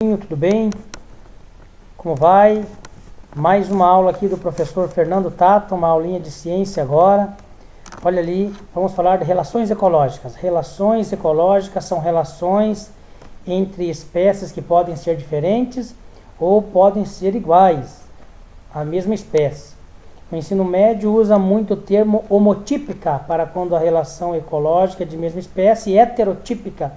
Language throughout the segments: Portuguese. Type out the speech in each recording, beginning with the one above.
Tudo bem? Como vai? Mais uma aula aqui do professor Fernando Tato, uma aulinha de ciência agora. Olha ali, vamos falar de relações ecológicas. Relações ecológicas são relações entre espécies que podem ser diferentes ou podem ser iguais à mesma espécie. O ensino médio usa muito o termo homotípica para quando a relação ecológica é de mesma espécie e heterotípica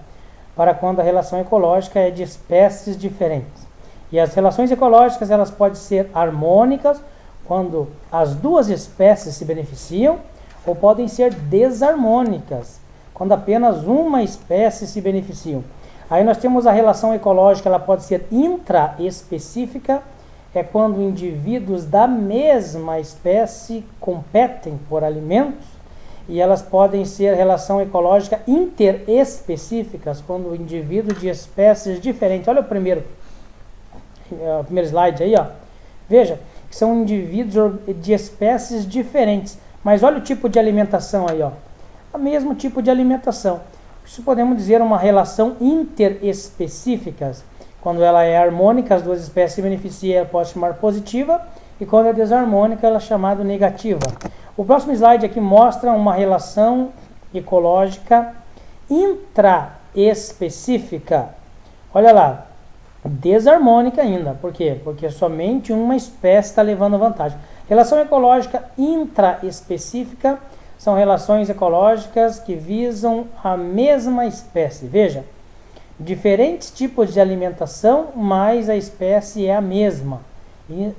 para quando a relação ecológica é de espécies diferentes. E as relações ecológicas elas podem ser harmônicas, quando as duas espécies se beneficiam, ou podem ser desarmônicas, quando apenas uma espécie se beneficia. Aí nós temos a relação ecológica, ela pode ser intraespecífica, é quando indivíduos da mesma espécie competem por alimentos, e elas podem ser relação ecológica interespecíficas, quando o indivíduo de espécies diferentes. Olha o primeiro slide aí, ó. Veja que são indivíduos de espécies diferentes, mas olha o tipo de alimentação aí, ó. O mesmo tipo de alimentação. Isso podemos dizer uma relação interespecíficas. Quando ela é harmônica, as duas espécies se beneficiam, ela pode chamar positiva, e quando é desarmônica, ela é chamada negativa. O próximo slide aqui mostra uma relação ecológica intraespecífica. Olha lá, desarmônica ainda. Por quê? Porque somente uma espécie está levando vantagem. Relação ecológica intraespecífica são relações ecológicas que visam a mesma espécie. Veja, diferentes tipos de alimentação, mas a espécie é a mesma.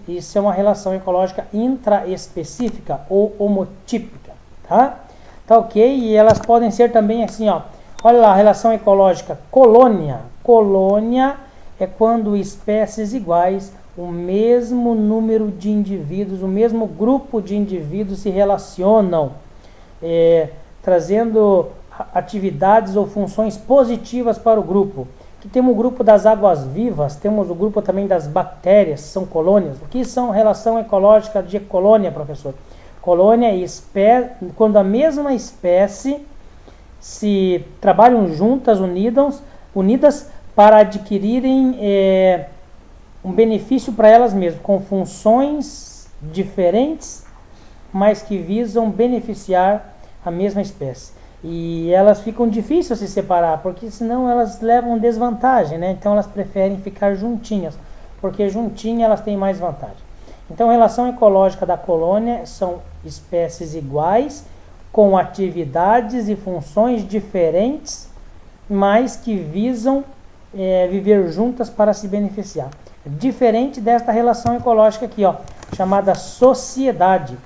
Isso é uma relação ecológica intraespecífica ou homotípica, tá? Tá ok? E elas podem ser também assim, ó. Olha lá, a relação ecológica colônia. Colônia é quando espécies iguais, o mesmo número de indivíduos, o mesmo grupo de indivíduos se relacionam, trazendo atividades ou funções positivas para o grupo. Aqui temos o grupo das águas vivas, temos o grupo também das bactérias, são colônias. O que são relação ecológica de colônia, professor? Colônia é quando a mesma espécie se trabalham juntas, unidas para adquirirem um benefício para elas mesmas, com funções diferentes, mas que visam beneficiar a mesma espécie. E elas ficam difíceis de se separar, porque senão elas levam desvantagem, né? Então elas preferem ficar juntinhas, porque juntinhas elas têm mais vantagem. Então a relação ecológica da colônia são espécies iguais, com atividades e funções diferentes, mas que visam viver juntas para se beneficiar. Diferente desta relação ecológica aqui, ó, chamada sociedade.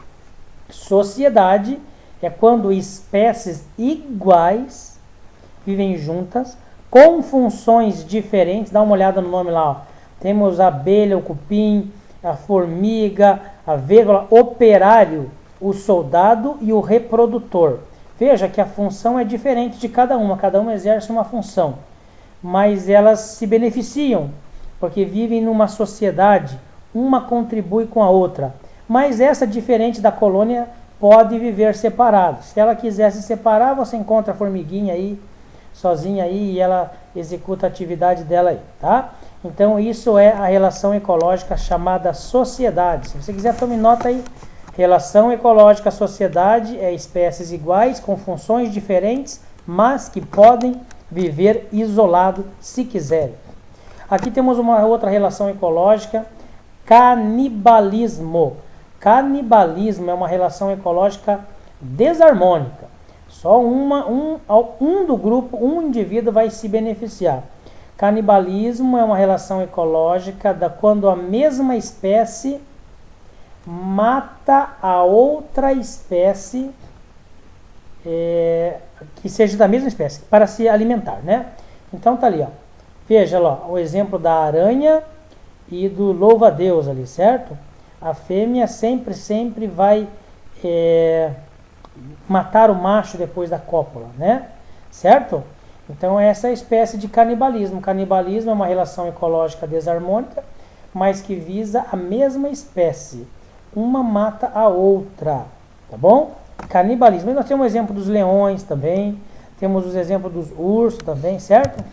Sociedade é quando espécies iguais vivem juntas, com funções diferentes. Dá uma olhada no nome lá, ó. Temos a abelha, o cupim, a formiga, a vírgula, operário, o soldado e o reprodutor. Veja que a função é diferente de cada uma exerce uma função, mas elas se beneficiam, porque vivem numa sociedade, uma contribui com a outra. Mas essa, diferente da colônia, pode viver separado. Se ela quiser se separar, você encontra a formiguinha aí, sozinha aí, e ela executa a atividade dela aí, tá? Então isso é a relação ecológica chamada sociedade. Se você quiser, tome nota aí. Relação ecológica sociedade é espécies iguais, com funções diferentes, mas que podem viver isolado se quiserem. Aqui temos uma outra relação ecológica, canibalismo. Canibalismo é uma relação ecológica desarmônica. Só um do grupo, um indivíduo vai se beneficiar. Canibalismo é uma relação ecológica quando a mesma espécie mata a outra espécie que seja da mesma espécie, para se alimentar, né? Então tá ali, ó. Veja lá, o exemplo da aranha e do louva-a-Deus ali, certo? A fêmea sempre vai matar o macho depois da cópula, né? Certo? Então essa é a espécie de canibalismo. Canibalismo é uma relação ecológica desarmônica, mas que visa a mesma espécie. Uma mata a outra, tá bom? Canibalismo. E nós temos o exemplo dos leões também, temos os exemplos dos ursos também, certo?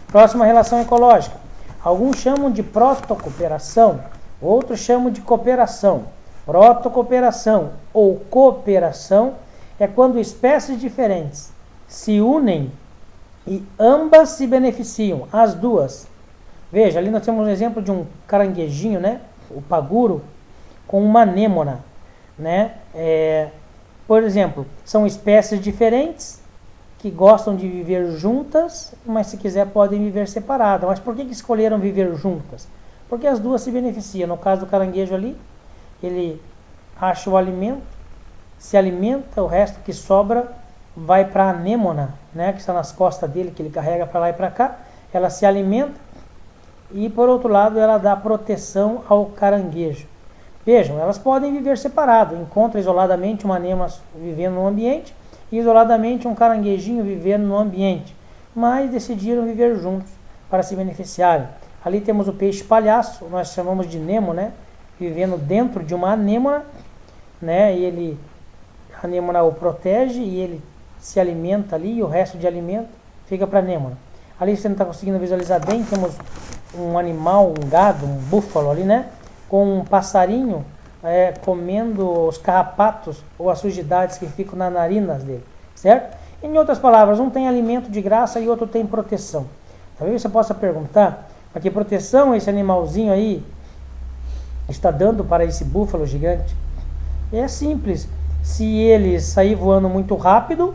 Próxima relação ecológica. Alguns chamam de protocooperação, outros chamam de cooperação. Protocooperação ou cooperação é quando espécies diferentes se unem e ambas se beneficiam, as duas. Veja, ali nós temos um exemplo de um caranguejinho, né? O paguro, com uma anêmona, né? Por exemplo, são espécies diferentes que gostam de viver juntas, mas se quiser podem viver separadas. Mas por que escolheram viver juntas? Porque as duas se beneficiam. No caso do caranguejo ali, ele acha o alimento, se alimenta, o resto que sobra vai para a anêmona, né, que está nas costas dele, que ele carrega para lá e para cá. Ela se alimenta e, por outro lado, ela dá proteção ao caranguejo. Vejam, elas podem viver separado. Encontra isoladamente uma anêmona vivendo no ambiente e isoladamente um caranguejinho vivendo no ambiente, mas decidiram viver juntos para se beneficiarem. Ali temos o peixe palhaço, nós chamamos de Nemo, né, vivendo dentro de uma anêmona, né, e a anêmona o protege e ele se alimenta ali e o resto de alimento fica para a anêmona. Ali você não está conseguindo visualizar bem, temos um animal, um gado, um búfalo ali, né, com um passarinho comendo os carrapatos ou as sujidades que ficam nas narinas dele, certo? Em outras palavras, um tem alimento de graça e outro tem proteção. Talvez você possa perguntar, mas que proteção esse animalzinho aí está dando para esse búfalo gigante? É simples, se ele sair voando muito rápido,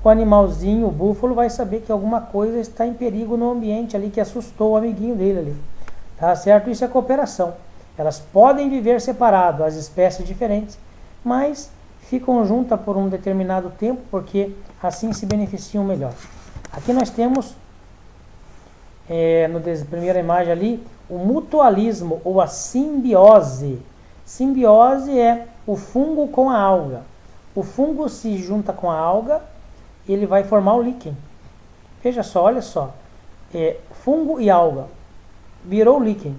o animalzinho, o búfalo, vai saber que alguma coisa está em perigo no ambiente ali, que assustou o amiguinho dele ali, tá certo? Isso é cooperação. Elas podem viver separado, as espécies diferentes, mas ficam juntas por um determinado tempo, porque assim se beneficiam melhor. Aqui nós temos, na primeira imagem ali, o mutualismo ou a simbiose. Simbiose é o fungo com a alga. O fungo se junta com a alga, ele vai formar o líquen. Veja só, olha só, fungo e alga, virou líquen.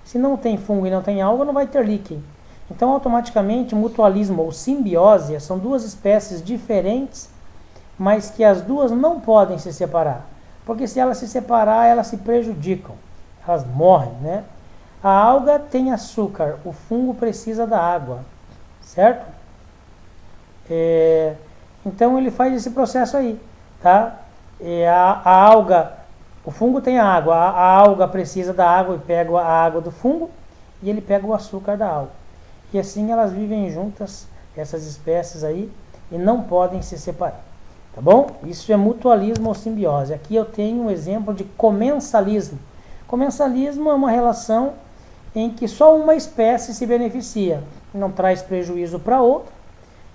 Se não tem fungo e não tem alga, não vai ter líquen. Então, automaticamente, mutualismo ou simbiose são duas espécies diferentes, mas que as duas não podem se separar. Porque se elas se separar, elas se prejudicam. Elas morrem, né? A alga tem açúcar, o fungo precisa da água, certo? Então, ele faz esse processo aí, tá? A alga... O fungo tem a água, a alga precisa da água e pega a água do fungo e ele pega o açúcar da alga. E assim elas vivem juntas, essas espécies aí, e não podem se separar. Tá bom? Isso é mutualismo ou simbiose. Aqui eu tenho um exemplo de comensalismo. Comensalismo é uma relação em que só uma espécie se beneficia. Não traz prejuízo para outra,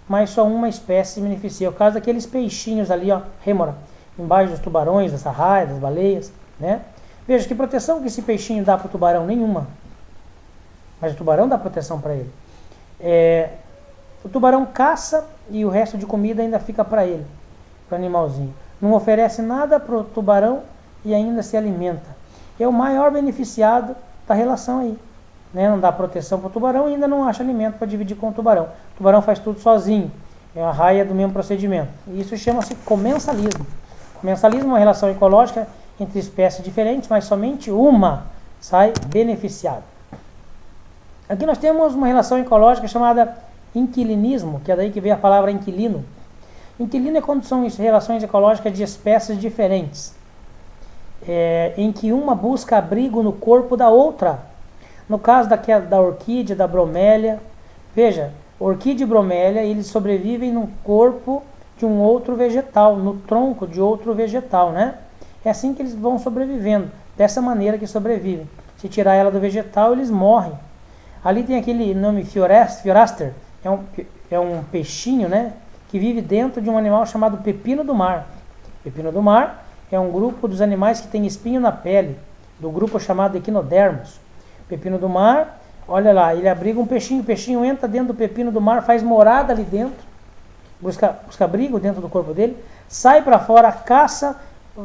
mas só uma espécie se beneficia. É o caso daqueles peixinhos ali, ó, rêmora, embaixo dos tubarões, das arraias, das baleias, né? Veja que proteção que esse peixinho dá para o tubarão, nenhuma. Mas o tubarão dá proteção para ele. O tubarão caça e o resto de comida ainda fica para ele, para o animalzinho. Não oferece nada para o tubarão e ainda se alimenta. É o maior beneficiado da relação aí, né? Não dá proteção para o tubarão e ainda não acha alimento para dividir com o tubarão. O tubarão faz tudo sozinho. É a raia do mesmo procedimento. E isso chama-se comensalismo. Comensalismo é uma relação ecológica entre espécies diferentes, mas somente uma sai beneficiada. Aqui nós temos uma relação ecológica chamada inquilinismo, que é daí que veio a palavra inquilino. Inquilino é quando são relações ecológicas de espécies diferentes, em que uma busca abrigo no corpo da outra. No caso da orquídea, da bromélia, veja, orquídea e bromélia, eles sobrevivem no corpo de um outro vegetal, no tronco de outro vegetal, né? É assim que eles vão sobrevivendo, dessa maneira que sobrevivem. Se tirar ela do vegetal, eles morrem. Ali tem aquele nome Fioraster, é um peixinho, né? Que vive dentro de um animal chamado pepino do mar. Pepino do mar é um grupo dos animais que tem espinho na pele, do grupo chamado Equinodermos. Pepino do mar, olha lá, ele abriga um peixinho, o peixinho entra dentro do pepino do mar, faz morada ali dentro, busca abrigo dentro do corpo dele, sai para fora, caça,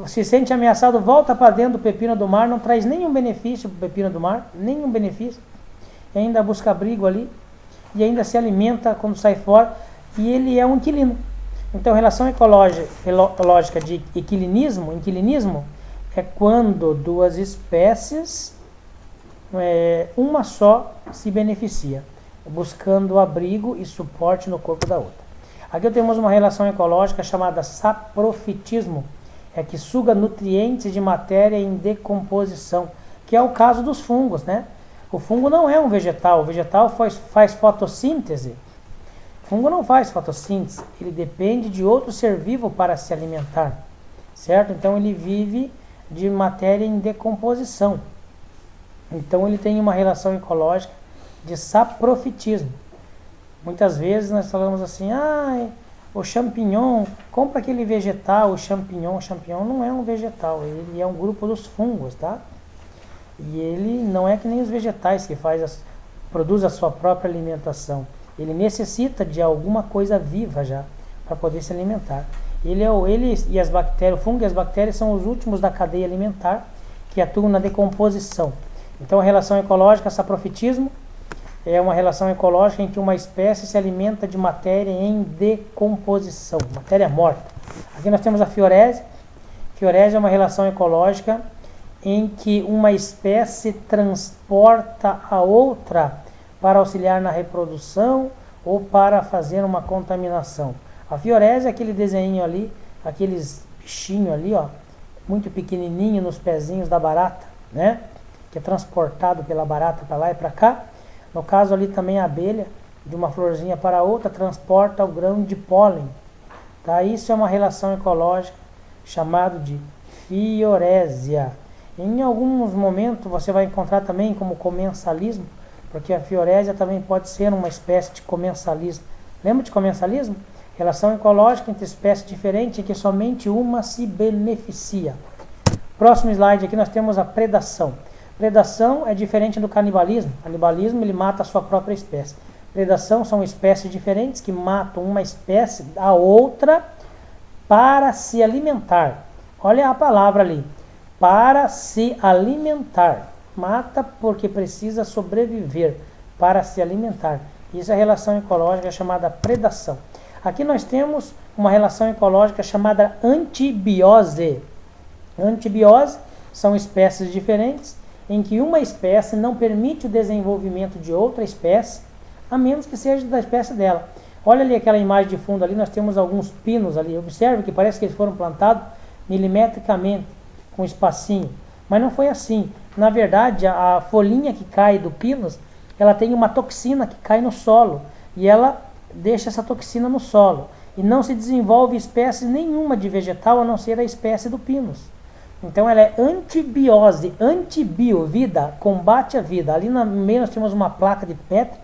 se sente ameaçado, volta para dentro do pepino do mar, não traz nenhum benefício para o pepino do mar, nenhum benefício, e ainda busca abrigo ali, e ainda se alimenta quando sai fora, e ele é um inquilino. Então, relação ecológica de inquilinismo é quando duas espécies, uma só se beneficia, buscando abrigo e suporte no corpo da outra. Aqui temos uma relação ecológica chamada saprofitismo, que suga nutrientes de matéria em decomposição, que é o caso dos fungos, né? O fungo não é um vegetal, o vegetal faz fotossíntese. O fungo não faz fotossíntese, ele depende de outro ser vivo para se alimentar, certo? Então ele vive de matéria em decomposição. Então ele tem uma relação ecológica de saprofitismo. Muitas vezes nós falamos assim, o champignon, compra aquele vegetal, o champignon não é um vegetal, ele é um grupo dos fungos, tá? E ele não é que nem os vegetais que produz a sua própria alimentação. Ele necessita de alguma coisa viva já para poder se alimentar. Ele e as bactérias, o fungo e as bactérias são os últimos da cadeia alimentar que atuam na decomposição. Então a relação ecológica, saprofitismo, é uma relação ecológica em que uma espécie se alimenta de matéria em decomposição, matéria morta. Aqui nós temos a fiorese. Fiorese é uma relação ecológica em que uma espécie transporta a outra para auxiliar na reprodução ou para fazer uma contaminação. A fiorese é aquele desenho ali, aqueles bichinhos ali, ó, muito pequenininho nos pezinhos da barata, né? Que é transportado pela barata para lá e para cá. No caso ali também a abelha, de uma florzinha para outra, transporta o grão de pólen. Tá? Isso é uma relação ecológica chamada de fiorésia. Em alguns momentos você vai encontrar também como comensalismo, porque a fiorésia também pode ser uma espécie de comensalismo. Lembra de comensalismo? Relação ecológica entre espécies diferentes em que somente uma se beneficia. Próximo slide aqui nós temos a predação. Predação é diferente do canibalismo. Canibalismo ele mata a sua própria espécie. Predação são espécies diferentes que matam uma espécie a outra para se alimentar. Olha a palavra ali. Para se alimentar. Mata porque precisa sobreviver para se alimentar. Isso é a relação ecológica chamada predação. Aqui nós temos uma relação ecológica chamada antibiose. Antibiose são espécies diferentes em que uma espécie não permite o desenvolvimento de outra espécie, a menos que seja da espécie dela. Olha ali aquela imagem de fundo ali, nós temos alguns pinos ali. Observe que parece que eles foram plantados milimetricamente, com espacinho. Mas não foi assim. Na verdade, a folhinha que cai do pinus, ela tem uma toxina que cai no solo. E ela deixa essa toxina no solo. E não se desenvolve espécie nenhuma de vegetal, a não ser a espécie do pinus. Então ela é antibiose, antibio, vida, combate a vida. Ali no meio nós temos uma placa de Petri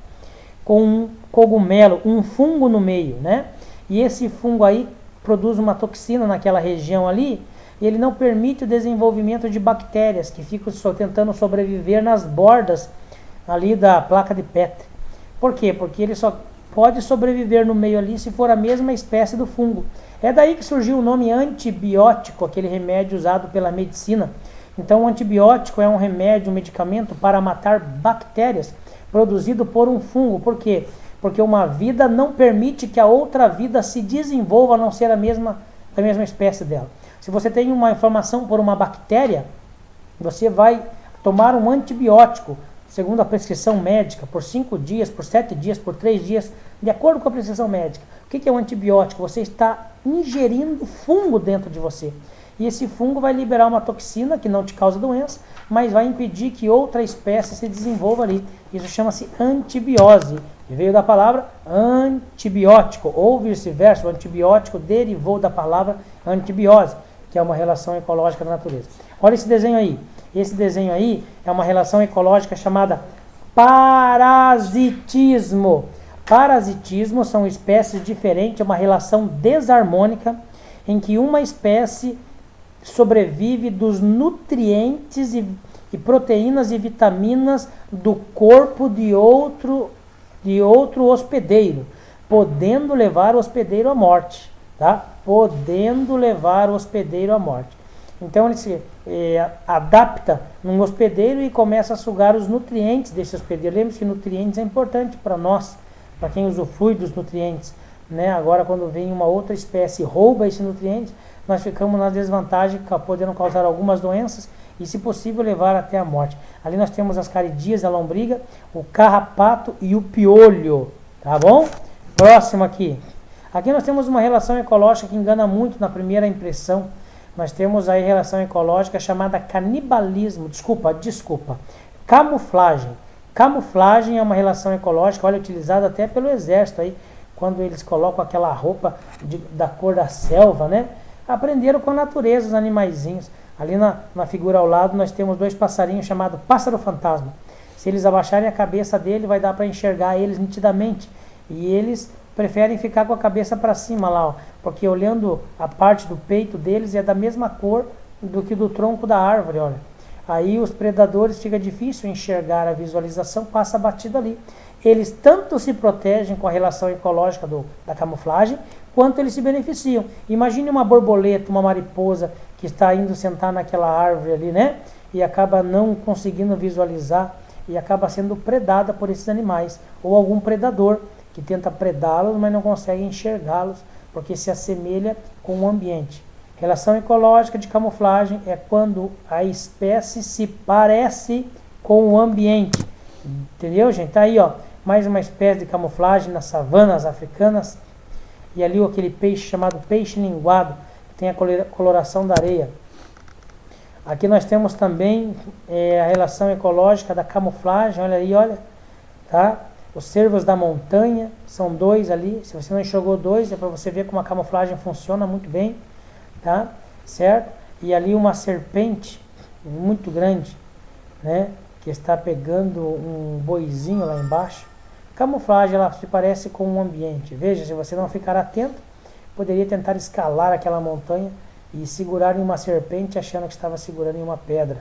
com um cogumelo, um fungo no meio, né? E esse fungo aí produz uma toxina naquela região ali, e ele não permite o desenvolvimento de bactérias que ficam tentando sobreviver nas bordas ali da placa de Petri. Por quê? Porque ele só pode sobreviver no meio ali se for a mesma espécie do fungo. É daí que surgiu o nome antibiótico, aquele remédio usado pela medicina. Então o antibiótico é um remédio, um medicamento para matar bactérias, produzido por um fungo. Por quê? Porque uma vida não permite que a outra vida se desenvolva a não ser da mesma espécie dela. Se você tem uma inflamação por uma bactéria, você vai tomar um antibiótico, segundo a prescrição médica, por 5 dias, por 7 dias, por 3 dias, de acordo com a prescrição médica. O que é um antibiótico? Você está ingerindo fungo dentro de você. E esse fungo vai liberar uma toxina que não te causa doença, mas vai impedir que outra espécie se desenvolva ali. Isso chama-se antibiose. E veio da palavra antibiótico, ou vice-versa. O antibiótico derivou da palavra antibiose, que é uma relação ecológica da natureza. Olha esse desenho aí. Esse desenho aí é uma relação ecológica chamada parasitismo. Parasitismo são espécies diferentes, é uma relação desarmônica em que uma espécie sobrevive dos nutrientes e proteínas e vitaminas do corpo de outro hospedeiro, podendo levar o hospedeiro à morte, tá? Podendo levar o hospedeiro à morte. Então ele se adapta num hospedeiro e começa a sugar os nutrientes desse hospedeiro. Lembre-se que nutrientes é importante para nós, para quem usufrui dos nutrientes, né? Agora quando vem uma outra espécie e rouba esses nutrientes, nós ficamos na desvantagem, podendo causar algumas doenças e, se possível, levar até a morte. Ali nós temos as caridias, a lombriga, o carrapato e o piolho, tá bom? Próximo aqui. Aqui nós temos uma relação ecológica que engana muito na primeira impressão. Nós temos aí relação ecológica chamada canibalismo, camuflagem. Camuflagem é uma relação ecológica, olha, utilizada até pelo exército aí, quando eles colocam aquela roupa da cor da selva, né? Aprenderam com a natureza os animaizinhos. Ali na figura ao lado nós temos dois passarinhos chamados pássaro fantasma. Se eles abaixarem a cabeça dele, vai dar para enxergar eles nitidamente. E eles preferem ficar com a cabeça para cima lá, ó, porque olhando a parte do peito deles é da mesma cor do que do tronco da árvore, olha. Aí os predadores fica difícil enxergar a visualização, passa batido ali. Eles tanto se protegem com a relação ecológica da camuflagem, quanto eles se beneficiam. Imagine uma borboleta, uma mariposa que está indo sentar naquela árvore ali, né? E acaba não conseguindo visualizar e acaba sendo predada por esses animais. Ou algum predador que tenta predá-los, mas não consegue enxergá-los, porque se assemelha com o ambiente. Relação ecológica de camuflagem é quando a espécie se parece com o ambiente. Entendeu, gente? Tá aí, ó, mais uma espécie de camuflagem nas savanas africanas. E ali aquele peixe chamado peixe linguado, que tem a coloração da areia. Aqui nós temos também a relação ecológica da camuflagem, olha aí, olha, tá? Os cervos da montanha, são dois ali, se você não enxergou dois, é para você ver como a camuflagem funciona muito bem, tá? Certo? E ali uma serpente muito grande, né? Que está pegando um boizinho lá embaixo. Camuflagem, ela se parece com o ambiente. Veja, se você não ficar atento, poderia tentar escalar aquela montanha e segurar em uma serpente achando que estava segurando em uma pedra.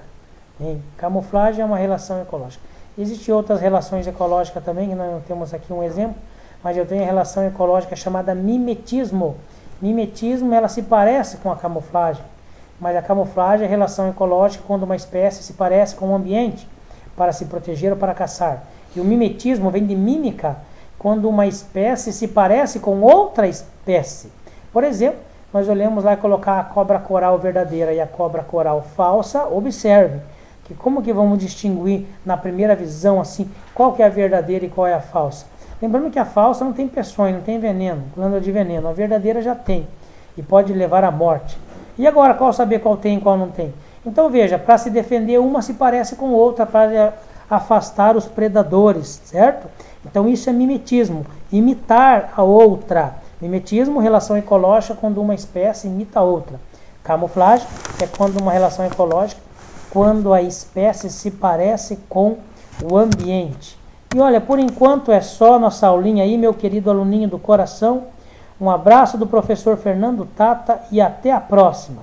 Hein? Camuflagem é uma relação ecológica. Existem outras relações ecológicas também, que nós não temos aqui um exemplo, mas eu tenho a relação ecológica chamada mimetismo. Mimetismo, ela se parece com a camuflagem, mas a camuflagem é a relação ecológica quando uma espécie se parece com o ambiente para se proteger ou para caçar. E o mimetismo vem de mímica, quando uma espécie se parece com outra espécie. Por exemplo, nós olhamos lá e colocar a cobra coral verdadeira e a cobra coral falsa, observe que como que vamos distinguir na primeira visão assim, qual que é a verdadeira e qual é a falsa. Lembrando que a falsa não tem peçonha, não tem veneno, glândula de veneno. A verdadeira já tem e pode levar à morte. E agora, qual saber qual tem e qual não tem? Então veja, para se defender, uma se parece com outra para afastar os predadores, certo? Então isso é mimetismo, imitar a outra. Mimetismo, relação ecológica, quando uma espécie imita a outra. Camuflagem é quando uma relação ecológica, quando a espécie se parece com o ambiente. E olha, por enquanto é só nossa aulinha aí, meu querido aluninho do coração. Um abraço do professor Fernando Tata e até a próxima.